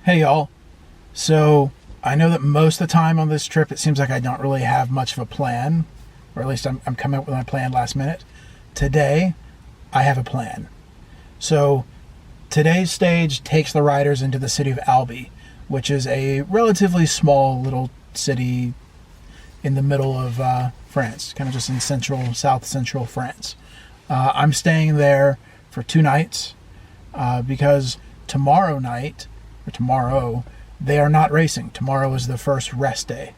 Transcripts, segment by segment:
Hey y'all. So I know that most of the time on this trip it seems like I don't really have much of a plan, or at least I'm coming up with my plan last minute. Today I have a plan. So today's stage takes the riders into the city of Albi, which is a relatively small little city in the middle of France, kind of just in south central France. I'm staying there for 2 nights because tomorrow, they are not racing. Tomorrow is the first rest day.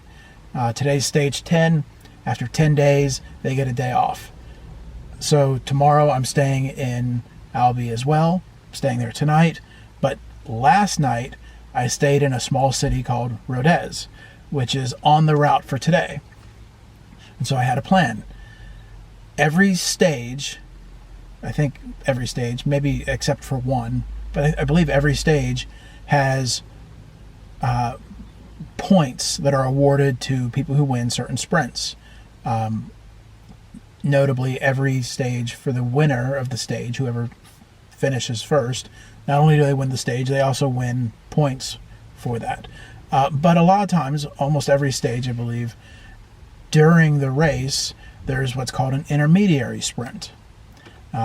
Today's stage 10. After 10 days, they get a day off. So tomorrow I'm staying in Albi as well. I'm staying there tonight. But last night, I stayed in a small city called Rodez, which is on the route for today. And so I had a plan. Every stage, maybe except for one, but I believe every stage has points that are awarded to people who win certain sprints. Notably, every stage for the winner of the stage, whoever finishes first, not only do they win the stage, they also win points for that. But a lot of times, almost every stage, I believe, during the race, there's what's called an intermediary sprint.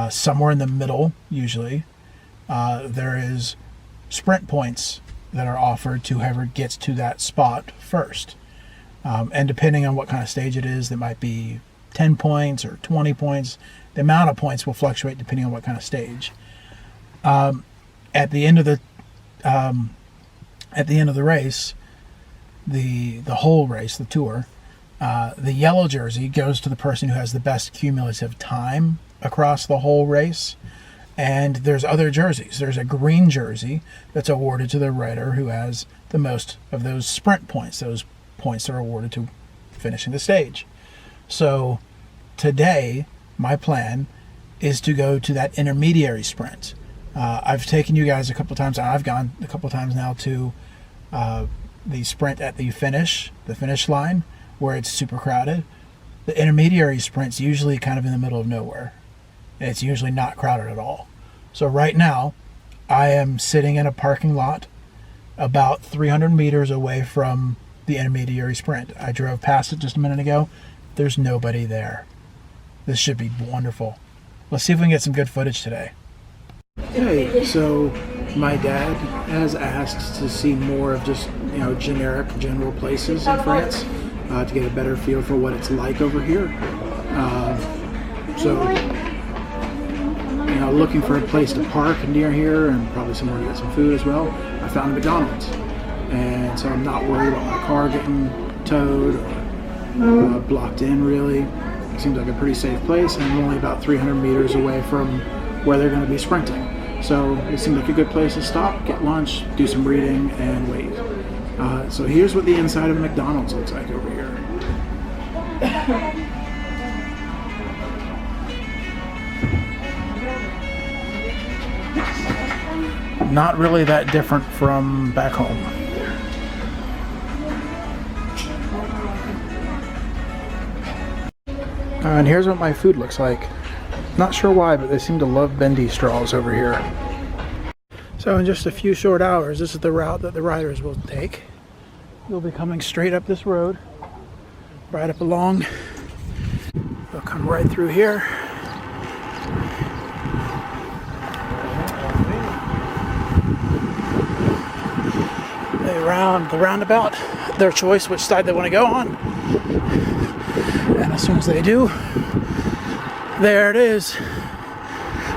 Somewhere in the middle, usually, there is sprint points that are offered to whoever gets to that spot first. And depending on what kind of stage it is, there might be 10 points or 20 points. The amount of points will fluctuate depending on what kind of stage. At the end of the race, the whole race, the tour, the yellow jersey goes to the person who has the best cumulative time across the whole race. And there's other jerseys. There's a green jersey that's awarded to the rider who has the most of those sprint points. Those points are awarded to finishing the stage. So today, my plan is to go to that intermediary sprint. I've taken you guys a couple times. I've gone a couple times now to the sprint at the finish line, where it's super crowded. The intermediary sprint's usually kind of in the middle of nowhere. And it's usually not crowded at all. So right now, I am sitting in a parking lot about 300 meters away from the intermediary sprint. I drove past it just a minute ago. There's nobody there. This should be wonderful. Let's see if we can get some good footage today. Hey, so my dad has asked to see more of just, general places in France to get a better feel for what it's like over here. Looking for a place to park near here and probably somewhere to get some food as well. I found a McDonald's, and so I'm not worried about my car getting towed or blocked in. Really, it seems like a pretty safe place, and I'm only about 300 meters away from where they're going to be sprinting. So it seemed like a good place to stop, get lunch, do some reading, and wait. So here's what the inside of a McDonald's looks like over here. Not really that different from back home. And here's what my food looks like. Not sure why, but they seem to love bendy straws over here. So in just a few short hours, this is the route that the riders will take. You'll be coming straight up this road, right up along. They'll come right through here. Around the roundabout, their choice which side they want to go on. And as soon as they do, there it is.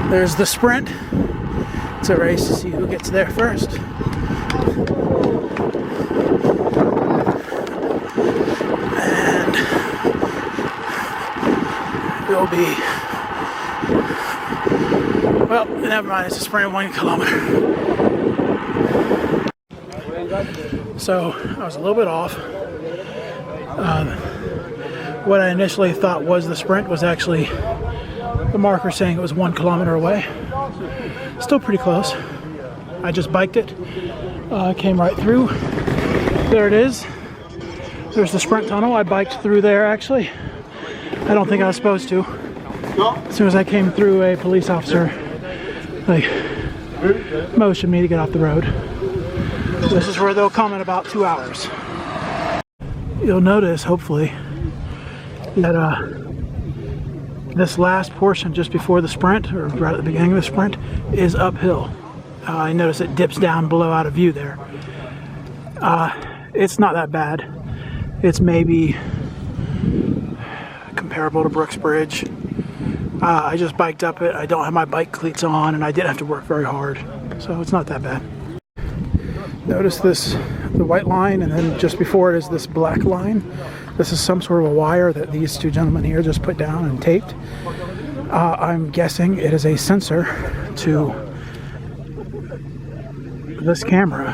There's the sprint. It's a race to see who gets there first. And it'll be, well, never mind, it's a sprint of 1 kilometer. So I was a little bit off. What I initially thought was the sprint was actually the marker saying it was 1 kilometer away. Still pretty close. I just biked it, came right through. There it is. There's the sprint tunnel. I biked through there actually. I don't think I was supposed to. As soon as I came through, a police officer motioned me to get off the road. This is where they'll come in about 2 hours. You'll notice, hopefully, that this last portion just before the sprint, or right at the beginning of the sprint, is uphill. I notice it dips down below out of view there. It's not that bad. It's maybe comparable to Brooks Bridge. I just biked up it. I don't have my bike cleats on, and I didn't have to work very hard, so it's not that bad. Notice this, the white line, and then just before it is this black line. This is some sort of a wire that these two gentlemen here just put down and taped. I'm guessing it is a sensor to this camera,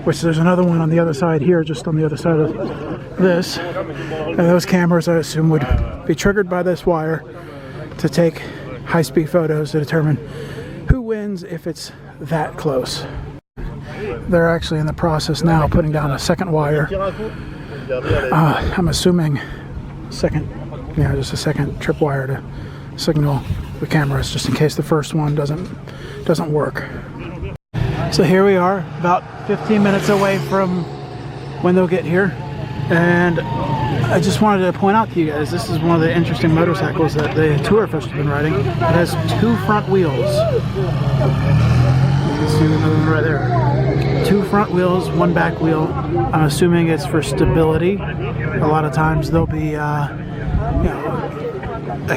which there's another one on the other side here, just on the other side of this. And those cameras, I assume, would be triggered by this wire to take high-speed photos to determine who wins if it's that close. They're actually in the process now of putting down a second wire. I'm assuming just a second tripwire to signal the cameras, just in case the first one doesn't work. So here we are, about 15 minutes away from when they'll get here, and I just wanted to point out to you guys, this is one of the interesting motorcycles that the tour folks have been riding. It has 2 front wheels. You can see another one right there. 2 front wheels, 1 back wheel. I'm assuming it's for stability. A lot of times there'll be a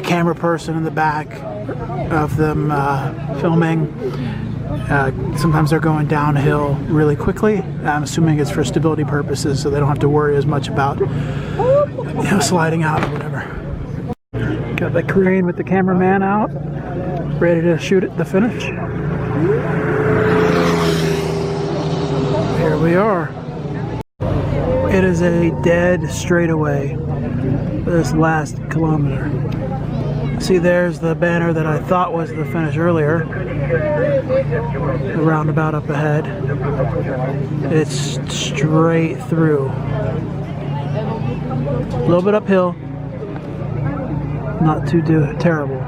camera person in the back of them filming. Sometimes they're going downhill really quickly. I'm assuming it's for stability purposes, so they don't have to worry as much about sliding out or whatever. Got the crane with the cameraman out, ready to shoot at the finish. Here we are. It is a dead straightaway this last kilometer. See, there's the banner that I thought was the finish earlier. The roundabout up ahead. It's straight through. A little bit uphill. Not too terrible.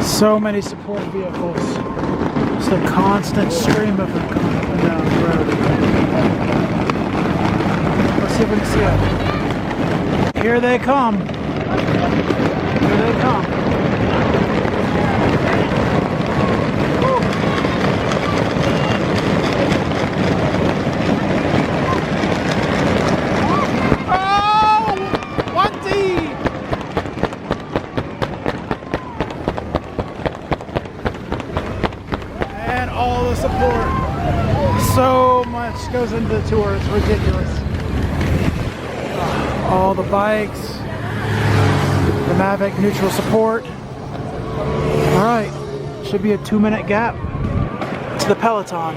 So many support vehicles. Just a constant stream of them coming up and down the road. Let's see if we can see it. Here they come. Here they come. Support. So much goes into the tour, it's ridiculous. All the bikes, the Mavic neutral support. Alright, should be a 2-minute gap to the peloton.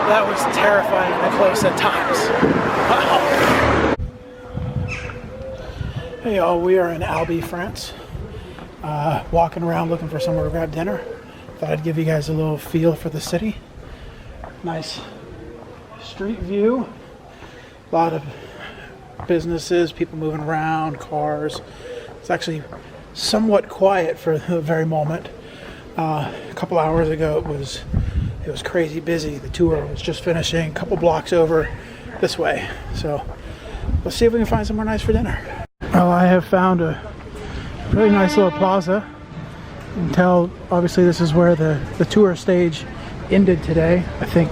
That was terrifyingly close at times. Wow. Hey y'all, we are in Albi, France. Walking around looking for somewhere to grab dinner. Thought I'd give you guys a little feel for the city. Nice street view. A lot of businesses, people moving around, cars. It's actually somewhat quiet for the very moment. A couple hours ago it was crazy busy. The tour was just finishing a couple blocks over this way. So let's see if we can find somewhere nice for dinner. Well, I have found a really nice little plaza. You can tell, obviously, this is where the tour stage ended today. I think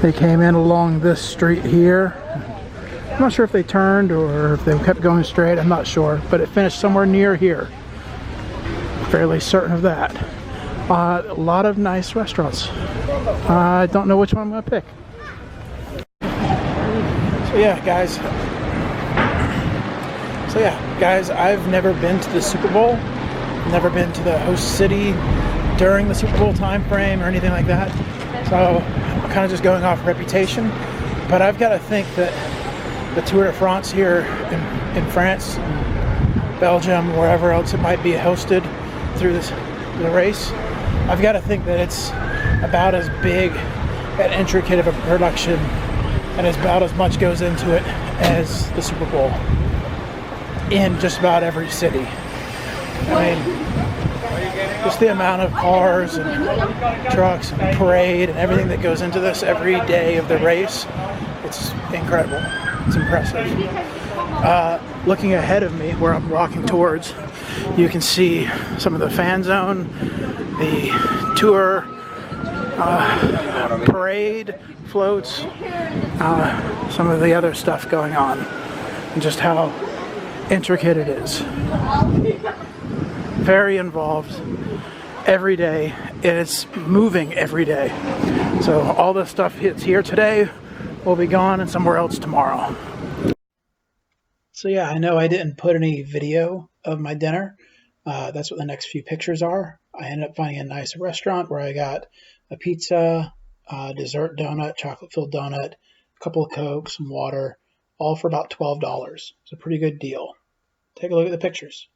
They came in along this street here. I'm not sure if they turned or if they kept going straight. I'm not sure, but it finished somewhere near here. Fairly certain of that. A lot of nice restaurants. I don't know which one I'm going to pick. So yeah, guys, I've never been to the Super Bowl. Never been to the host city during the Super Bowl time frame or anything like that. So I'm kind of just going off reputation. But I've got to think that the Tour de France here in France, Belgium, wherever else it might be hosted through the race, I've got to think that it's about as big and intricate of a production and about as much goes into it as the Super Bowl in just about every city. I mean, just the amount of cars and trucks and parade and everything that goes into this every day of the race, it's incredible. It's impressive. Looking ahead of me, where I'm walking towards, you can see some of the fan zone, the tour, parade, floats, some of the other stuff going on, and just how intricate it is. Very involved every day, and it's moving every day. So all the stuff hits here today will be gone and somewhere else tomorrow. So yeah, I know I didn't put any video of my dinner. That's what the next few pictures are. I ended up finding a nice restaurant where I got a pizza, dessert donut, chocolate-filled donut, a couple of Cokes, some water, all for about $12. It's a pretty good deal. Take a look at the pictures.